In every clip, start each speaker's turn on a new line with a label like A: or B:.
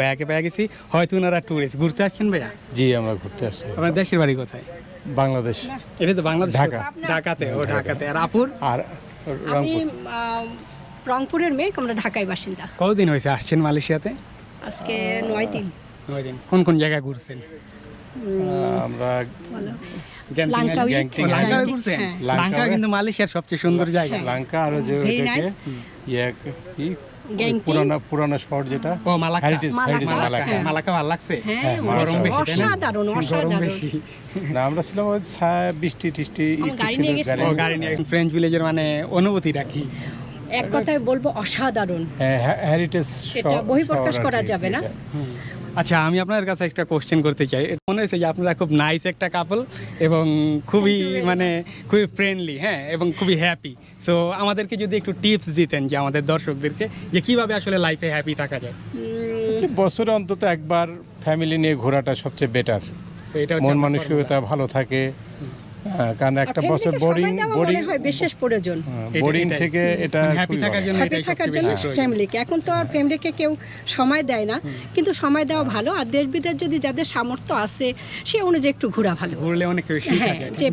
A: ভাইয়াকে পেয়ে গেছি, হয়তো ওনারা ট্যুরিস্ট ঘুরতে আসছেন। ভাইয়া,
B: জি আমরা ঘুরতে আসছি
A: আপনার দেশের বাড়ি কোথায়?
B: বাংলাদেশ।
A: এটা তো বাংলাদেশ,
B: ঢাকা।
A: ঢাকাতে। ও ঢাকাতে। আর আপুর?
B: আর
C: আমি
B: রংপুর।
C: রংপুরের মেয়ে, আমরা ঢাকায় বাসিন্দা।
A: কতদিন হয়েছে আসছেন মালয়েশিয়াতে?
C: আজকে 9 দিন।
A: 9 দিন। কোন কোন জায়গায় ঘুরছেন?
B: আমরা
C: বলো।
A: গ্যাংটং,
C: লাঙ্কাউই।
B: গ্যাংটং।
A: ও, লাঙ্কাউই
C: গ্যাংটং,
A: ঘুরছেন?
C: হ্যাঁ।
A: লাঙ্কা কিন্তু মালয়েশিয়ার সবচেয়ে সুন্দর জায়গা।
B: লঙ্কা আর যে
C: Very
B: ওইটাকে
C: nice.
B: কি
C: গ্যাংটং।
B: পুরানো শহর যেটা
A: ও, মালাক্কা।
B: Heritage
C: Malacca.
B: মালাক্কা।
C: হ্যাঁ।
A: মালাক্কা ভালো লাগছে?
C: হ্যাঁ,
A: গরম
C: অনেক
A: বেশি, তাই না?
C: অসাধারণ,
A: গরম
C: অসাধারণ।
A: বেশি।
B: না আমরা ছিলাম ওই বৃষ্টি টিষ্টি
C: আমার
B: একটু
C: গাড়ি
B: ছিল,
C: নিয়ে গেছিলাম।
A: ও, গাড়ি নিয়ে ফ্রেঞ্চ ভিলেজের মানে অনুভূতিটা কি?
C: এক কথায় বলবো অসাধারণ।
B: হেরিটেজ
C: এটা বহিঃপ্রকাশ করা যাবে না।
A: আচ্ছা, আমি আপনার কাছে একটা কোশ্চেন করতে চাই। মনে হয়েছে যে আপনারা খুব নাইস একটা কাপল এবং খুবই
C: Thank you very
A: মানে খুবই ফ্রেন্ডলি, হ্যাঁ, এবং খুবই হ্যাপি। সো আমাদেরকে যদি একটু টিপস দিতেন যে আমাদের দর্শকদেরকে যে কিভাবে আসলে লাইফে হ্যাপি থাকা যায়।
B: বছরে অন্তত একবার ফ্যামিলি নিয়ে ঘোরাটা সবচেয়ে বেটার।
A: So এটা হচ্ছে
B: মন
A: আপনার
B: মানসিকতা ভালো থাকে। কারণ একটা
C: আর
B: বছর
C: family-কে
B: বোরিং
C: সময় দেওয়া
B: বোরিং
C: মনে হয় বিশেষ প্রয়োজন।
B: বোরিং
A: এটাই।
B: থেকে এটা
A: হ্যাপি
B: খুবই
A: থাকার
B: ভালো।
A: জন্য
C: হ্যাপি
A: এটাই
C: থাকার
A: সবচেয়ে
C: জন্য
A: বেশি প্রয়োজন।
C: ফ্যামিলিকে, এখন তো আর ফ্যামিলিকে কেউ সময় দেয় না, কিন্তু সময় দেওয়া ভালো। আর দেশ বিদেশ যদি যাদের সামর্থ্য আছে সে অনুযায়ী একটু ঘোরা ভালো।
A: ঘুরলে অনেক বেশি
C: হ্যাঁ, যে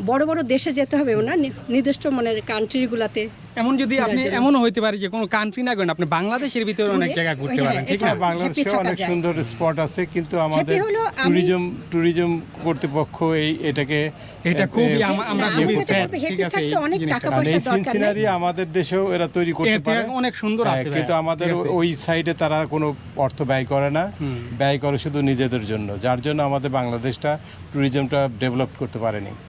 C: বড় বড় দেশে যেতে হবে না, নির্দিষ্ট মানে কান্ট্রিগুলোতে।
A: এমন যদি আপনি
C: ঘোরার জন্য।
A: এমনও হইতে পারে যে কোনো কান্ট্রি না করেন, আপনি বাংলাদেশের ভিতরে অনেক
C: ঘুরে,
A: জায়গা ঘুরতে
C: হ্যাঁ,
A: পারেন, ঠিক না?
C: এটা-
B: বাংলাদেশে
C: happy থাকা
B: অনেক
C: যায়।
B: সুন্দর স্পট আছে, কিন্তু আমাদের
C: হলো আমি-
B: ট্যুরিজম কর্তৃপক্ষ এটাকে
A: এটা খুবই আমরা
C: না,
A: খুবই
C: আমি যেটা
A: sad,
C: বলবো,
A: ঠিক
C: happy
A: আছে,
C: থাকতে
A: এই
C: অনেক
A: জিনিসটা।
C: টাকা
B: কারণ এই
C: পয়সার দরকার নেই।
B: সিনসিনারি আমাদের দেশেও এরা তৈরি করতে
A: এর থেকে
B: পারে
A: অনেক সুন্দর আছে
B: কিন্তু
A: ভাইয়া,
B: আমাদের
A: ঠিক আছে?
B: ওই সাইডে তারা কোনো অর্থ ব্যয় করে না, ব্যয় করে শুধু নিজেদের জন্য, যার জন্য আমাদের বাংলাদেশটা ট্যুরিজমটা ডেভেলপ করতে পারেনি।